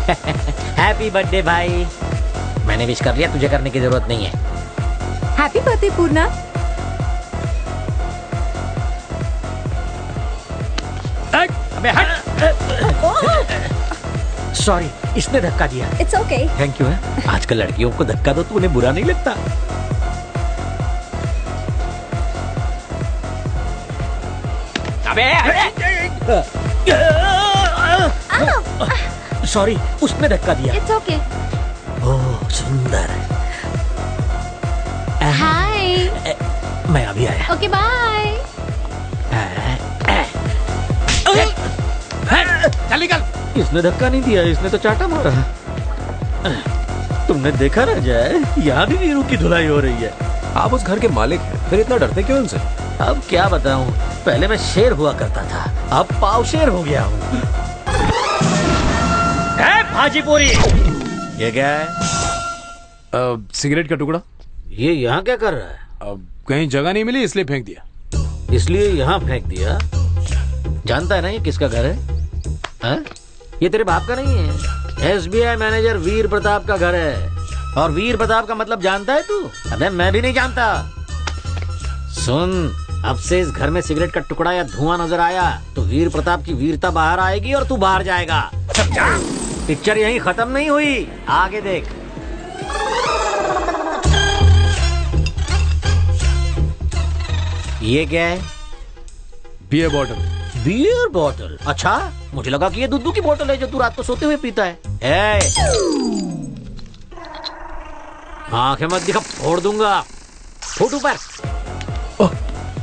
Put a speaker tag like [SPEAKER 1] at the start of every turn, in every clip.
[SPEAKER 1] Happy birthday भाई। मैंने wish कर लिया, तुझे करने की जरूरत नहीं है।
[SPEAKER 2] हैप्पी बर्थडे पूर्णा।
[SPEAKER 1] अबे हट। सॉरी, इसने धक्का दिया।
[SPEAKER 2] It's okay.
[SPEAKER 1] थैंक यू है। आजकल लड़कियों को धक्का दो तो उन्हें बुरा नहीं लगता। अबे सॉरी, उसने धक्का दिया।
[SPEAKER 2] It's okay.
[SPEAKER 1] ओह सुंदर।
[SPEAKER 2] हाय।
[SPEAKER 1] मैं अभी आया।
[SPEAKER 2] Okay bye.
[SPEAKER 1] चल निकल। इसने धक्का नहीं दिया, इसने तो चाटा मारा। तुमने देखा ना जाए, यहाँ भी वीरू की धुलाई हो रही है।
[SPEAKER 3] आप उस घर के मालिक हैं, फिर इतना डरते क्यों उनसे?
[SPEAKER 1] अब क्या बताऊं, पहले मैं शेर हुआ करता था, अब पाव शेर हो गया हूँ। भाजी पूरी। ये क्या है?
[SPEAKER 3] सिगरेट का टुकड़ा।
[SPEAKER 1] ये यहाँ क्या कर रहा है?
[SPEAKER 3] कहीं जगह नहीं मिली इसलिए फेंक दिया।
[SPEAKER 1] इसलिए यहाँ फेंक दिया? जानता है ना ये किसका घर है? हा? ये तेरे बाप का नहीं है, SBI मैनेजर वीर प्रताप का घर है। और वीर प्रताप का मतलब जानता है तू? अबे मैं भी नहीं जानता। सुन, अब से इस घर में सिगरेट का टुकड़ा या धुआं नजर आया तो वीर प्रताप की वीरता बाहर आएगी और तू बाहर जाएगा। समझा? पिक्चर यहीं खत्म नहीं हुई, आगे देख। ये क्या है?
[SPEAKER 3] Beer bottle.
[SPEAKER 1] Beer bottle? अच्छा, मुझे लगा कि ये दूध की बोतल है जो तू रात को सोते हुए पीता है। आंखें मत दिखा, फोड़ दूंगा। फुट ऊपर।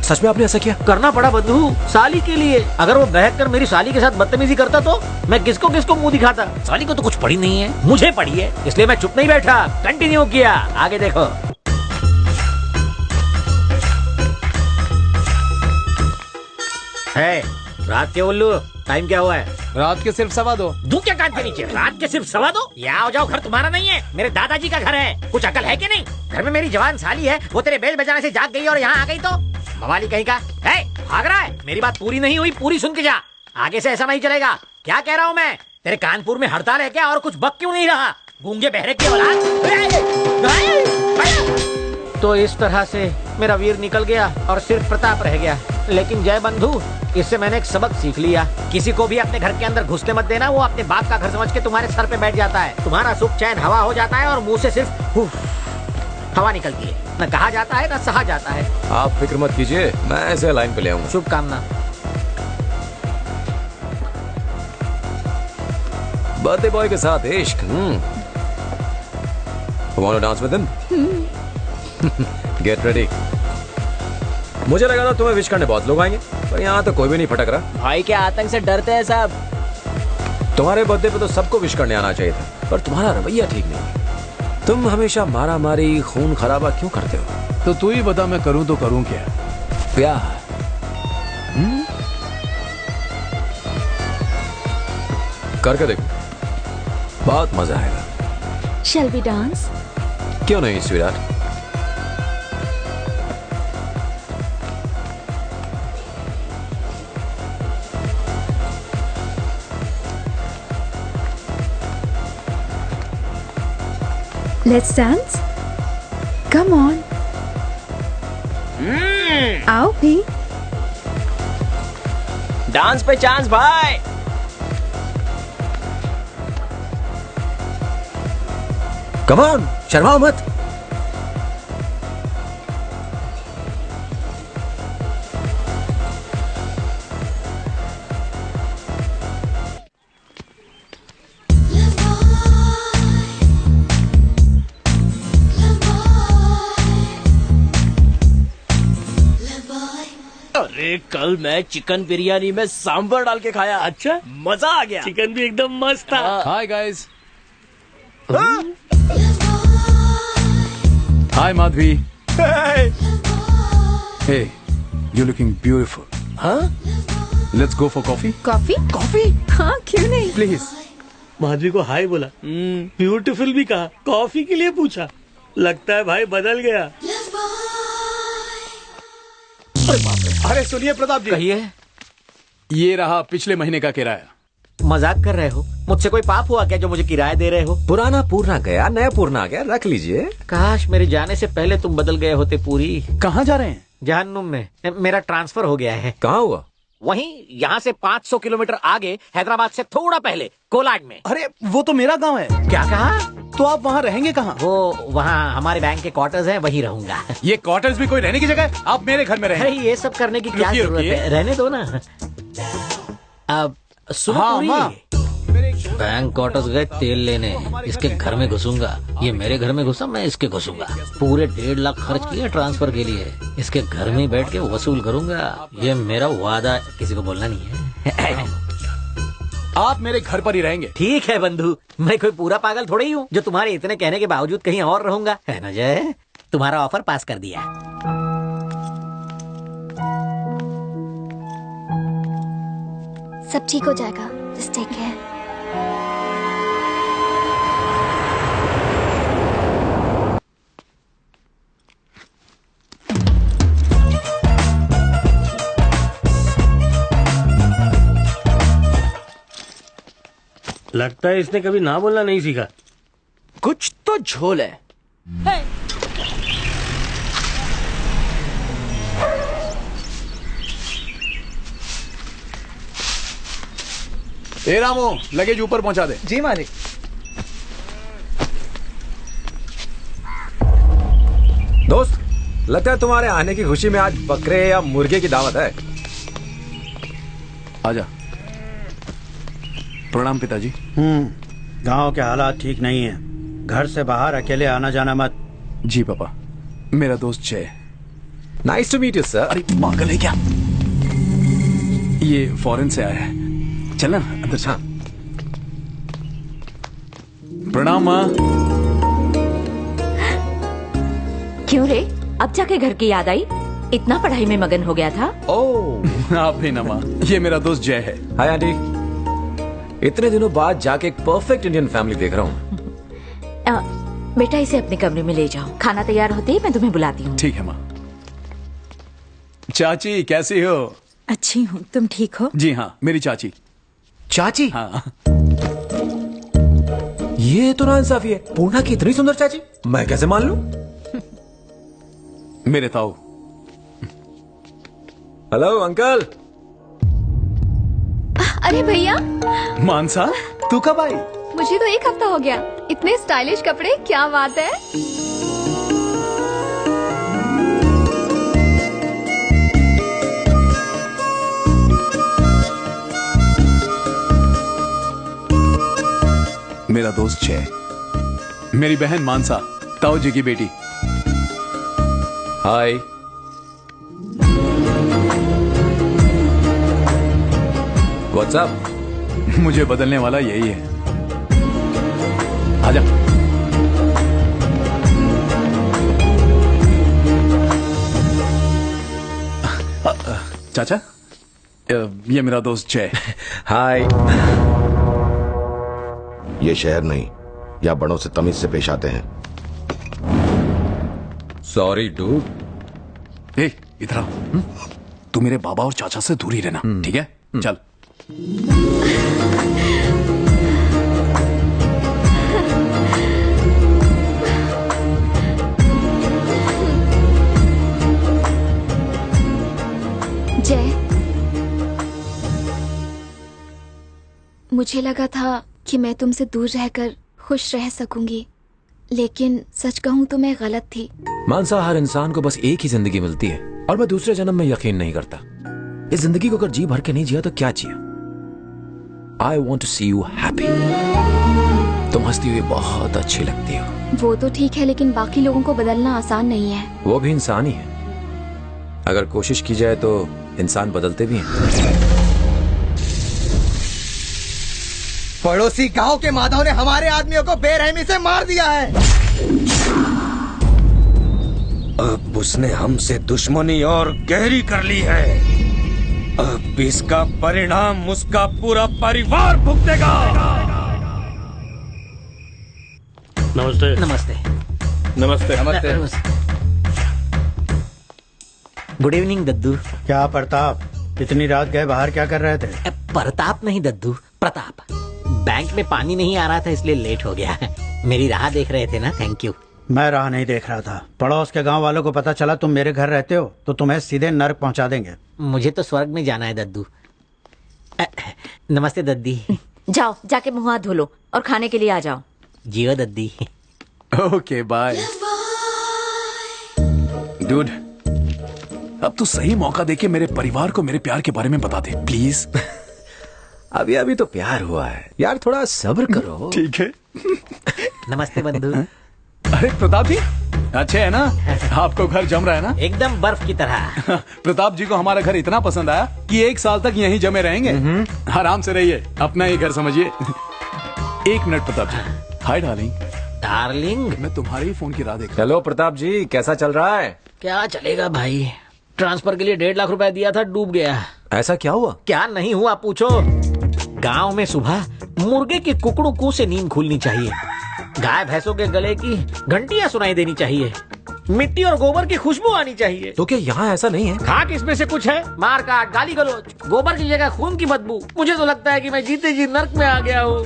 [SPEAKER 3] सच में आपने ऐसा किया?
[SPEAKER 1] करना पड़ा बंधु, साली के लिए। अगर वो बहक कर मेरी साली के साथ बदतमीजी करता तो मैं किसको किसको मुंह दिखाता। साली को तो कुछ पड़ी नहीं है, मुझे पड़ी है, इसलिए मैं चुप नहीं बैठा, कंटिन्यू किया। आगे देखो। है रात के उल्लू, टाइम क्या हुआ है?
[SPEAKER 3] रात के सिर्फ 2:15।
[SPEAKER 1] दू क्या कान के नीचे? रात के सिर्फ 2:15? या आओ जाओ, घर तुम्हारा नहीं है, मेरे दादाजी का घर है। कुछ अकल है कि नहीं? घर में मेरी जवान साली है, वो तेरे बेल बजाने से जाग गई और यहाँ आ गई तो मवाली कहीं का है? भाग रहा है? मेरी बात पूरी नहीं हुई, पूरी सुन के जा। आगे से ऐसा नहीं चलेगा। क्या कह रहा हूँ मैं? तेरे कानपुर में हड़ताल है क्या? और कुछ बक क्यों नहीं रहा? गूंगे बहरे की औलाद। तो इस तरह से मेरा वीर निकल गया और सिर्फ प्रताप रह गया। लेकिन जय बंधु, इससे मैंने एक सबक सीख लिया। किसी को भी अपने घर के अंदर घुसने मत देना। वो अपने बाप का घर समझ के तुम्हारे सर पे बैठ जाता है। तुम्हारा सुख चैन हवा हो जाता है और मुंह से सिर्फ हवा निकलती है। न कहा जाता है न सहा जाता है।
[SPEAKER 3] आप फिक्र मत कीजिए, मैं ऐसे लाइन पे ले आऊंगा।
[SPEAKER 1] शुभकामना।
[SPEAKER 3] बर्थडे बॉय के साथ इश्क। Want to dance with him? Get ready. मुझे लगा था तुम्हें विश करने बहुत लोग आएंगे, पर यहाँ तो कोई भी नहीं फटक रहा।
[SPEAKER 4] भाई के आतंक से डरते हैं सब।
[SPEAKER 3] तुम्हारे बर्थडे पे तो सबको विश करने आना चाहिए था, पर तुम्हारा रवैया ठीक नहीं। तुम हमेशा मारा मारी खून खराबा क्यों करते हो?
[SPEAKER 5] तो तू ही बता, मैं करूं तो करूं क्या?
[SPEAKER 3] प्यार। करके देखो, बहुत मजा आएगा।
[SPEAKER 2] Shall we dance?
[SPEAKER 3] क्यों नहीं sweetheart?
[SPEAKER 2] Let's dance. Come on. आओ भी।
[SPEAKER 4] डांस पे चांस भाई।
[SPEAKER 3] कम ऑन, शर्माओ मत।
[SPEAKER 4] अरे कल मैं चिकन बिरयानी में सांभर डाल के खाया। अच्छा मजा आ गया।
[SPEAKER 6] चिकन भी एकदम मस्त था।
[SPEAKER 5] Hi guys. Hi Madhavi. Hey, you looking beautiful.
[SPEAKER 4] हाँ?
[SPEAKER 5] Let's go for coffee.
[SPEAKER 2] Coffee?
[SPEAKER 4] Coffee?
[SPEAKER 2] हाँ क्यों नहीं।
[SPEAKER 5] प्लीज।
[SPEAKER 6] माधवी को हाय बोला, ब्यूटीफुल भी कहा, कॉफी के लिए पूछा। लगता है भाई बदल गया।
[SPEAKER 5] अरे सुनिए प्रताप जी,
[SPEAKER 1] कहिए।
[SPEAKER 5] ये रहा पिछले महीने का किराया।
[SPEAKER 1] मजाक कर रहे हो? मुझसे कोई पाप हुआ क्या जो मुझे किराया दे रहे हो?
[SPEAKER 3] पुराना पूर्णा गया, नया पूर्णा आ गया, रख लीजिए।
[SPEAKER 1] काश मेरे जाने से पहले तुम बदल गए होते पूरी।
[SPEAKER 5] कहाँ जा रहे हैं?
[SPEAKER 1] जहन्नुम में। मेरा ट्रांसफर हो गया है।
[SPEAKER 3] कहाँ हुआ?
[SPEAKER 1] वहीं यहाँ से 500 किलोमीटर आगे, हैदराबाद से थोड़ा पहले, कोलाड में।
[SPEAKER 5] अरे वो तो मेरा गांव है।
[SPEAKER 1] क्या कहा?
[SPEAKER 5] तो आप वहाँ रहेंगे कहाँ?
[SPEAKER 1] वो वहाँ हमारे बैंक के क्वार्टर्स हैं, वहीं रहूंगा।
[SPEAKER 5] ये क्वार्टर्स भी कोई रहने की जगह है? आप मेरे घर में
[SPEAKER 1] अरे
[SPEAKER 5] रहें।
[SPEAKER 1] ये सब करने की क्या
[SPEAKER 5] रुकिए,
[SPEAKER 1] जरूरत
[SPEAKER 5] रुकिए।
[SPEAKER 1] है? रहने दो ना। अब सुनो
[SPEAKER 5] हाँ,
[SPEAKER 1] पूरी।
[SPEAKER 5] माँ।
[SPEAKER 1] बैंक क्वार्टर्स गए तेल लेने, इसके घर में घुसूंगा। ये मेरे घर में घुसा, मैं इसके घुसूंगा। पूरे 1.5 लाख खर्च किए ट्रांसफर के लिए, इसके घर में बैठ के वसूल करूंगा। ये मेरा वादा है, किसी को बोलना नहीं है।
[SPEAKER 5] आप मेरे घर पर ही रहेंगे।
[SPEAKER 1] ठीक है बंधु, मैं कोई पूरा पागल थोड़ी ही हूँ जो तुम्हारे इतने कहने के बावजूद कहीं और रहूंगा, है ना जय? तुम्हारा ऑफर पास कर दिया।
[SPEAKER 7] सब ठीक हो जाएगा, जस्ट टेक केयर।
[SPEAKER 6] लगता है इसने कभी ना बोलना नहीं सीखा।
[SPEAKER 4] कुछ तो झोल है।
[SPEAKER 5] ए रामू, लगेज ऊपर पहुंचा दे।
[SPEAKER 8] जी मालिक।
[SPEAKER 3] दोस्त, लगता है तुम्हारे आने की खुशी में आज बकरे या मुर्गे की दावत है।
[SPEAKER 5] आजा। प्रणाम पिताजी।
[SPEAKER 9] गांव के हालात ठीक नहीं है। घर से बाहर अकेले आना जाना मत।
[SPEAKER 5] जी पापा। मेरा दोस्त Jay.
[SPEAKER 3] Nice to meet you sir.
[SPEAKER 5] अरे पागल है क्या? ये फॉरेन से आया है। चलना अंदर से। प्रणाम माँ।
[SPEAKER 10] क्यों रे, अब जाके घर की याद आई? इतना पढ़ाई में मगन हो गया था?
[SPEAKER 3] ओह,
[SPEAKER 5] आप भी ना माँ, ये मेरा दोस्त जय है।
[SPEAKER 3] Hi aunty. इतने दिनों बाद जाके एक परफेक्ट इंडियन फैमिली देख रहा हूँ।
[SPEAKER 10] बेटा इसे अपने कमरे में ले जाओ, खाना तैयार होते ही मैं तुम्हें बुलाती हूँ।
[SPEAKER 5] ठीक है माँ। चाची कैसी हो?
[SPEAKER 2] अच्छी हूँ, तुम ठीक हो?
[SPEAKER 5] जी हाँ, मेरी चाची।
[SPEAKER 3] चाची?
[SPEAKER 5] हाँ।
[SPEAKER 3] ये तो नाइंसाफी है। पूर्णा की इतनी सुंदर चाची मैं कैसे मान लूं?
[SPEAKER 5] मेरे ताऊ।
[SPEAKER 3] Hello uncle.
[SPEAKER 7] अरे भैया,
[SPEAKER 5] मानसा, तू कब आई?
[SPEAKER 7] मुझे तो 1 हफ्ता हो गया। इतने स्टाइलिश कपड़े, क्या बात है।
[SPEAKER 5] मेरा दोस्त जय, मेरी बहन मानसा, ताऊ जी की बेटी।
[SPEAKER 3] हाय। What's up?
[SPEAKER 5] मुझे बदलने वाला यही है। आजा। चाचा, ये मेरा दोस्त जय।
[SPEAKER 3] हाय।
[SPEAKER 11] ये शहर नहीं, या बड़ों से तमीज से पेश आते हैं।
[SPEAKER 3] Sorry dude.
[SPEAKER 5] ए, इधर आ। तू मेरे बाबा और चाचा से दूर ही रहना, ठीक है? चल।
[SPEAKER 7] जय, मुझे लगा था कि मैं तुमसे दूर रहकर खुश रह सकूंगी, लेकिन सच कहूं तो मैं गलत थी।
[SPEAKER 3] मानसा, हर इंसान को बस एक ही जिंदगी मिलती है और मैं दूसरे जन्म में यकीन नहीं करता। इस जिंदगी को अगर जी भर के नहीं जिया तो क्या जिया? I want to see you happy. तुम हंसती हुई बहुत अच्छी लगती हो।
[SPEAKER 7] वो तो ठीक है, लेकिन बाकी लोगों को बदलना आसान नहीं है।
[SPEAKER 3] वो भी इंसान ही है। अगर कोशिश की जाए तो इंसान बदलते भी हैं।
[SPEAKER 8] पड़ोसी गांव के माधव ने हमारे आदमियों को बेरहमी से मार दिया है।
[SPEAKER 12] अब उसने हमसे दुश्मनी और गहरी कर ली है। अब इसका परिणाम उसका पूरा परिवार भुगतेगा।
[SPEAKER 6] नमस्ते।
[SPEAKER 1] नमस्ते।
[SPEAKER 12] नमस्ते।
[SPEAKER 1] नमस्ते। गुड इवनिंग दद्दू।
[SPEAKER 9] क्या प्रताप, इतनी रात गए बाहर क्या कर रहे थे?
[SPEAKER 1] प्रताप नहीं दद्दू, प्रताप। बैंक में पानी नहीं आ रहा था इसलिए लेट हो गया। मेरी राह देख रहे थे ना, थैंक यू।
[SPEAKER 9] मैं राह नहीं देख रहा था। पड़ोस के गांव वालों को पता चला तुम मेरे घर रहते हो तो तुम्हें सीधे नर्क पहुंचा देंगे।
[SPEAKER 1] मुझे तो स्वर्ग में जाना है दद्दू। नमस्ते दद्दी।
[SPEAKER 10] जाओ जाके मुंह हाथ धो लो और खाने के लिए आ जाओ।
[SPEAKER 1] जियो दद्दी।
[SPEAKER 5] Okay bye. डूड, अब तू सही मौका देके मेरे परिवार को मेरे प्यार के बारे में बता दे प्लीज।
[SPEAKER 3] अभी अभी तो प्यार हुआ है यार, थोड़ा सब्र करो।
[SPEAKER 5] ठीक है।
[SPEAKER 1] नमस्ते बंधु।
[SPEAKER 5] अरे प्रताप जी, अच्छे है ना? आपको घर जम रहा है ना?
[SPEAKER 1] एकदम बर्फ की तरह।
[SPEAKER 5] प्रताप जी को हमारा घर इतना पसंद आया कि 1 साल तक यहीं जमे रहेंगे। आराम से रहिए, अपना ही घर समझिए। 1 minute Pratap ji. Hi darling.
[SPEAKER 1] Darling?
[SPEAKER 5] मैं तुम्हारे ही फोन की राह देख रहा
[SPEAKER 3] हेलो प्रताप जी, कैसा चल रहा है?
[SPEAKER 1] क्या चलेगा भाई, ट्रांसफर के लिए 1.5 लाख रुपया दिया था, डूब गया।
[SPEAKER 3] ऐसा क्या हुआ?
[SPEAKER 1] क्या नहीं हुआ पूछो। गांव में सुबह मुर्गे के कुकड़ू कू से नींद खुलनी चाहिए, गाय भैंसों के गले की घंटियां सुनाई देनी चाहिए, मिट्टी और गोबर की खुशबू आनी चाहिए।
[SPEAKER 3] तो क्या यहाँ ऐसा नहीं है?
[SPEAKER 1] खाक इसमें से कुछ है? मार काट, गाली गलौज, गोबर की जगह खून की बदबू। मुझे तो लगता है कि मैं जीते जी नर्क में आ गया हूँ।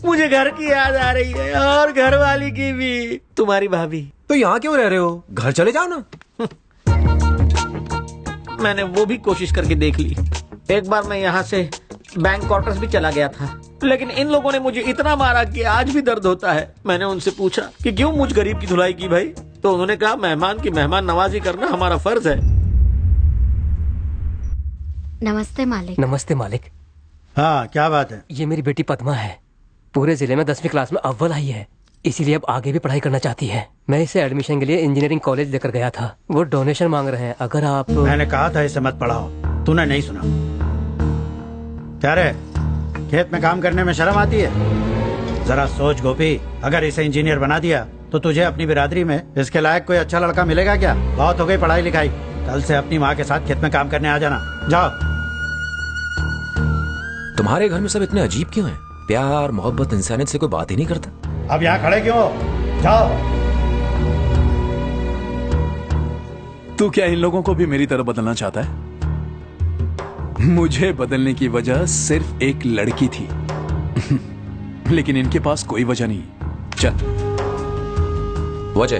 [SPEAKER 1] मुझे घर की याद आ रही है और घर वाली की भी, तुम्हारी भाभी।
[SPEAKER 3] तो यहाँ क्यों रह रहे हो? घर चले जाओ ना।
[SPEAKER 1] मैंने वो भी कोशिश करके देख ली। एक बार मैं यहाँ से बैंक क्वार्टर्स भी चला गया था, लेकिन इन लोगों ने मुझे इतना मारा कि आज भी दर्द होता है। मैंने उनसे पूछा कि क्यों मुझ गरीब की धुलाई की भाई, तो उन्होंने कहा मेहमान की मेहमान नवाजी करना हमारा फर्ज है।
[SPEAKER 7] नमस्ते मालिक।
[SPEAKER 4] नमस्ते मालिक।
[SPEAKER 9] हाँ क्या बात है?
[SPEAKER 4] ये मेरी बेटी पद्मा है, पूरे जिले में 10वीं क्लास में अव्वल आई है, इसीलिए अब आगे भी पढ़ाई करना चाहती है। मैं इसे एडमिशन के लिए इंजीनियरिंग कॉलेज लेकर गया था, वो डोनेशन मांग रहे हैं। अगर आप...
[SPEAKER 9] मैंने कहा था इसे मत पढ़ाओ, तूने नहीं सुना। क्या रे, खेत में काम करने में शर्म आती है? जरा सोच गोपी, अगर इसे इंजीनियर बना दिया तो तुझे अपनी बिरादरी में इसके लायक कोई अच्छा लड़का मिलेगा क्या? बहुत हो गई पढ़ाई लिखाई, कल से अपनी माँ के साथ खेत में काम करने आ जाना। जाओ।
[SPEAKER 3] तुम्हारे घर में सब इतने अजीब क्यों हैं? प्यार मोहब्बत इंसानियत से कोई बात ही नहीं करता।
[SPEAKER 9] अब यहाँ खड़े क्यों हो? जाओ।
[SPEAKER 5] तू क्या इन लोगों को भी मेरी तरह बदलना चाहता है? मुझे बदलने की वजह सिर्फ एक लड़की थी। लेकिन इनके पास कोई वजह नहीं। चल।
[SPEAKER 3] वजह